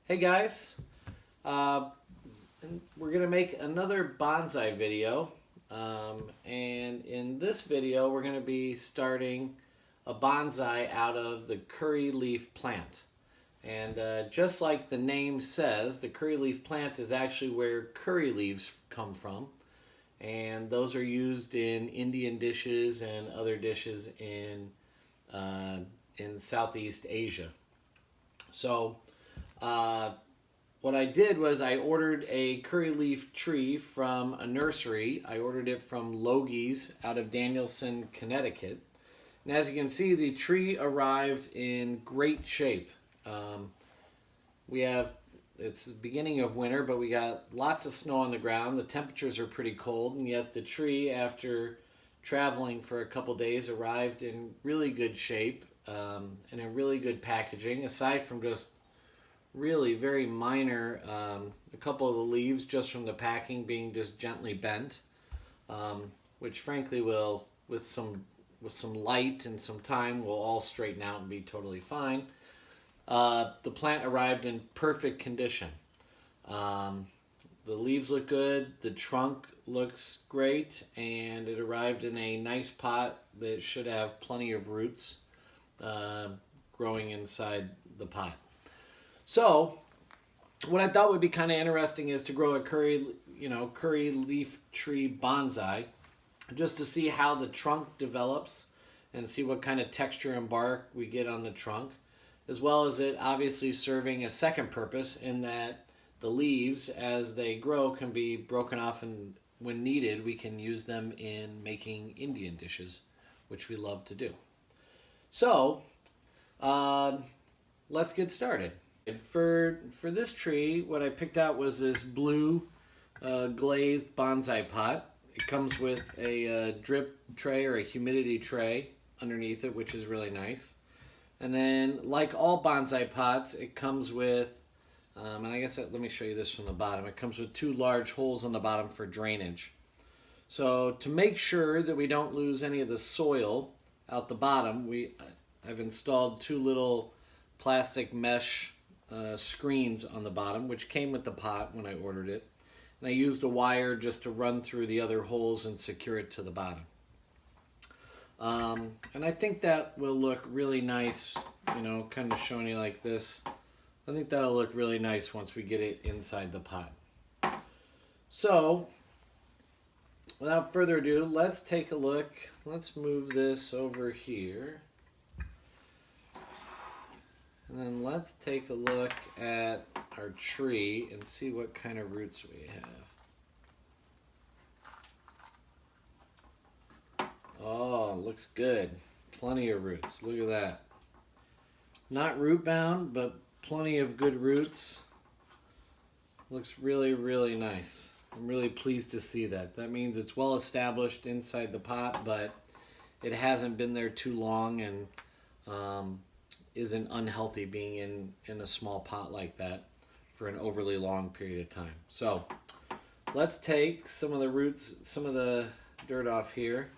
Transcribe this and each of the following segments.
Hey guys, and we're gonna make another bonsai video, and in this video we're gonna be starting a bonsai out of the curry leaf plant. And just like the name says, the curry leaf plant is actually where curry leaves come from, and those are used in Indian dishes and other dishes in Southeast Asia. So. What I did was I ordered a curry leaf tree from a nursery. I ordered it from Logie's out of Danielson, Connecticut. And as you can see, the tree arrived in great shape. We have, it's the beginning of winter, but we got lots of snow on the ground. The temperatures are pretty cold, and yet the tree, after traveling for a couple days, arrived in really good shape and in really good packaging, aside from just really very minor, a couple of the leaves just from the packing being just gently bent, which frankly will, with some light and some time, will all straighten out and be totally fine. The plant arrived in perfect condition. The leaves look good, the trunk looks great, and it arrived in a nice pot that should have plenty of roots growing inside the pot. So, what I thought would be kind of interesting is to grow a curry leaf tree bonsai, just to see how the trunk develops and see what kind of texture and bark we get on the trunk, as well as it obviously serving a second purpose in that the leaves, as they grow, can be broken off, and when needed, we can use them in making Indian dishes, which we love to do. So, let's get started. For this tree, what I picked out was this blue glazed bonsai pot. It comes with a drip tray or a humidity tray underneath it, which is really nice. And then, like all bonsai pots, it comes with, and I guess let me show you this from the bottom. It comes with two large holes on the bottom for drainage. So to make sure that we don't lose any of the soil out the bottom, I've installed two little plastic mesh screens on the bottom, which came with the pot when I ordered it. And I used a wire just to run through the other holes and secure it to the bottom. And I think that will look really nice, kind of showing you like this. I think that'll look really nice once we get it inside the pot. So, without further ado, let's take a look. Let's move this over here. And then let's take a look at our tree and see what kind of roots we have. Oh, looks good. Plenty of roots. Look at that. Not root bound, but plenty of good roots. Looks really, really nice. I'm really pleased to see that. That means it's well established inside the pot, but it hasn't been there too long and isn't unhealthy being in a small pot like that for an overly long period of time. So let's take some of the roots, some of the dirt off here.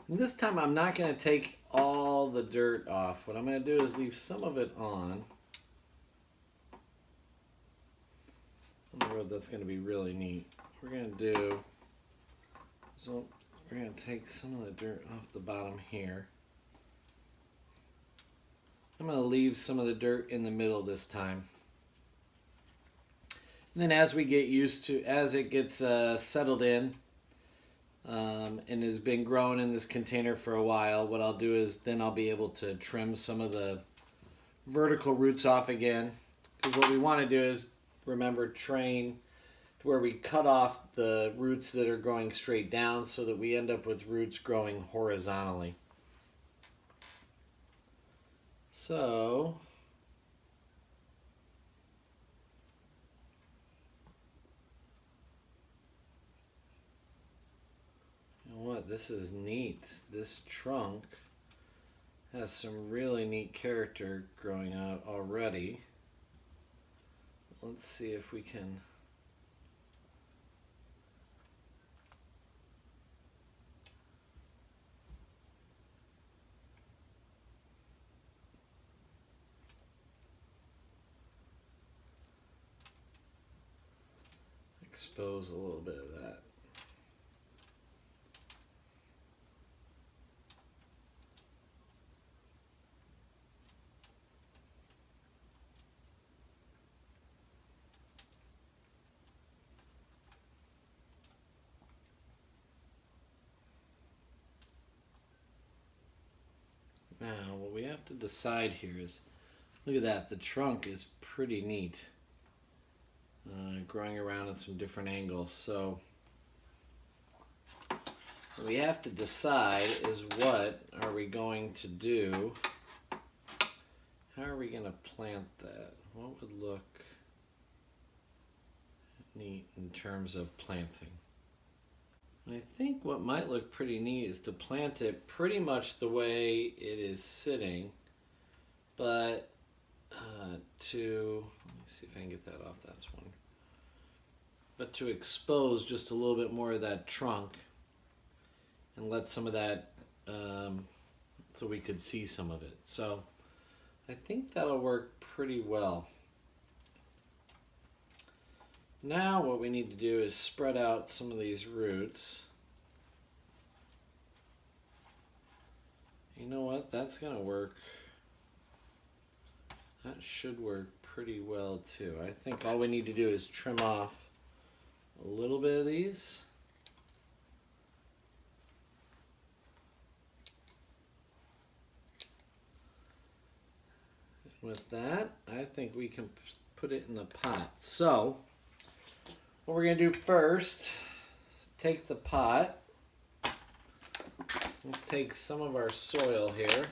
And this time I'm not going to take all the dirt off. What I'm going to do is leave some of it on the road. That's going to be really neat. We're going to do, so we're going to take some of the dirt off the bottom here. I'm going to leave some of the dirt in the middle this time. And then as we get used to, as it gets settled in, and has been growing in this container for a while, what I'll do is then I'll be able to trim some of the vertical roots off again. Because what we want to do is, remember, train to where we cut off the roots that are growing straight down so that we end up with roots growing horizontally. So, what? This is neat. This trunk has some really neat character growing out already. Let's see if we can expose a little bit of that. Now, what we have to decide here is, look at that, the trunk is pretty neat. Growing around at some different angles. So, what we have to decide is, what are we going to do? How are we going to plant that? What would look neat in terms of planting? I think what might look pretty neat is to plant it pretty much the way it is sitting, but let me see if I can get that off, that's one. But to expose just a little bit more of that trunk and let some of that, so we could see some of it. So I think that'll work pretty well. Now what we need to do is spread out some of these roots. You know what? That's going to work. That should work pretty well too. I think all we need to do is trim off a little bit of these. With that, I think we can put it in the pot. So, what we're going to do first, take the pot. Let's take some of our soil here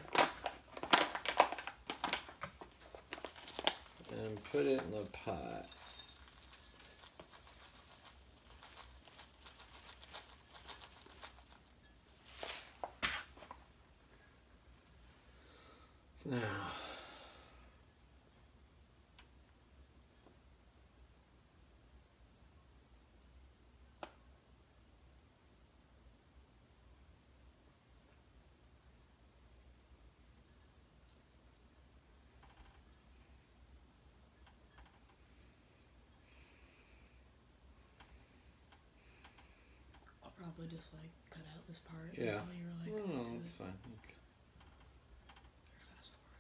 and put it in the pot. Now, I'll probably just like cut out this part yeah. until you're like. No, that's fine. Okay. Fast forward.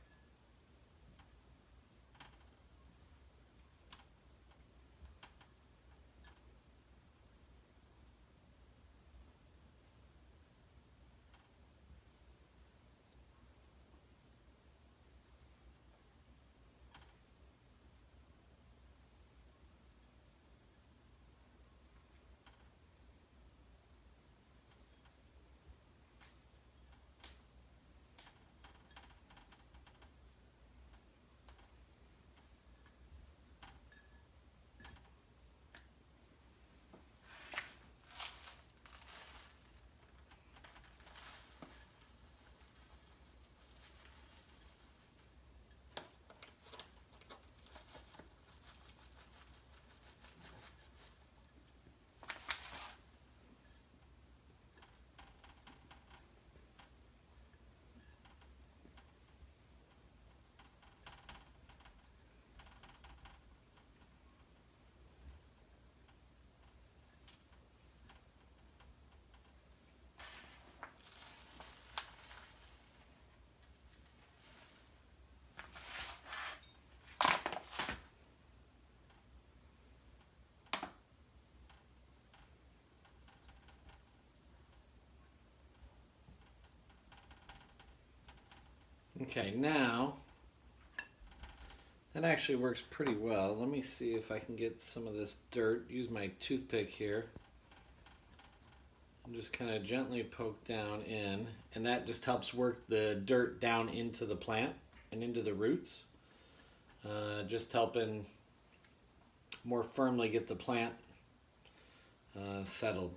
Okay, now that actually works pretty well. Let me see if I can get some of this dirt. Use my toothpick here. And just kind of gently poke down in, and that just helps work the dirt down into the plant and into the roots. Just helping more firmly get the plant settled.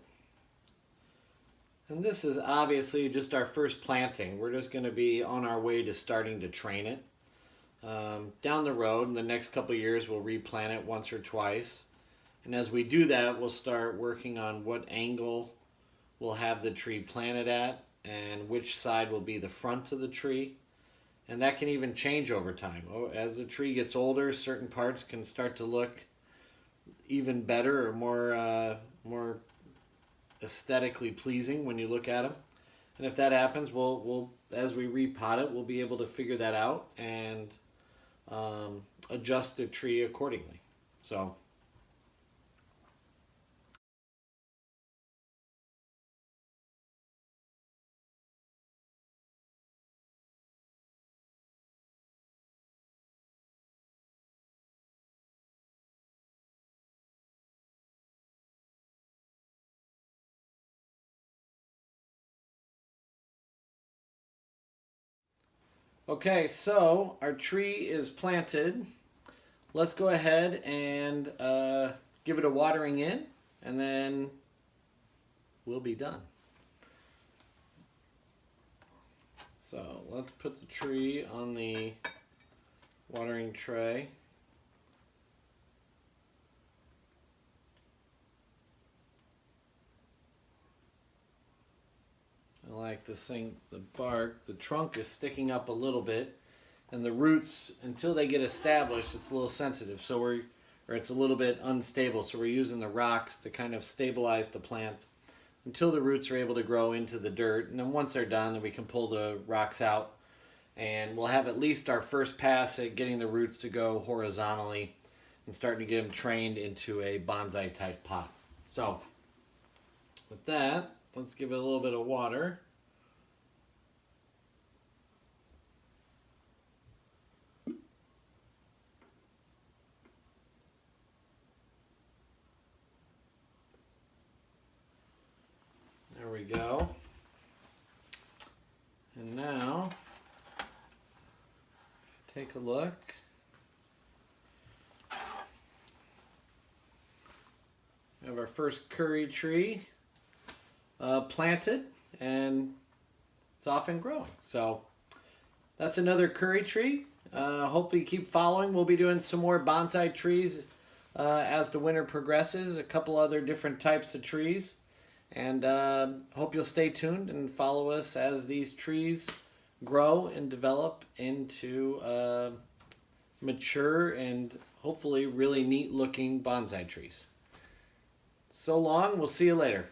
And this is obviously just our first planting. We're just going to be on our way to starting to train it. Down the road, in the next couple of years, we'll replant it once or twice. And as we do that, we'll start working on what angle we'll have the tree planted at and which side will be the front of the tree. And that can even change over time. As the tree gets older, certain parts can start to look even better or more aesthetically pleasing when you look at them. And if that happens, we'll as we repot it, we'll be able to figure that out and adjust the tree accordingly. So. Okay, so our tree is planted. Let's go ahead and give it a watering in, and then we'll be done. So let's put the tree on the watering tray. I like this thing, the bark, the trunk is sticking up a little bit, and the roots, until they get established, it's a little sensitive, or it's a little bit unstable, so we're using the rocks to kind of stabilize the plant until the roots are able to grow into the dirt. And then once they're done, then we can pull the rocks out, and we'll have at least our first pass at getting the roots to go horizontally and starting to get them trained into a bonsai type pot. So with that, let's give it a little bit of water. There we go. And now, take a look. We have our first curry tree planted, and it's off and growing. So that's another curry tree. Hopefully keep following. We'll be doing some more bonsai trees as the winter progresses, a couple other different types of trees. And hope you'll stay tuned and follow us as these trees grow and develop into mature and hopefully really neat looking bonsai trees. So long, we'll see you later.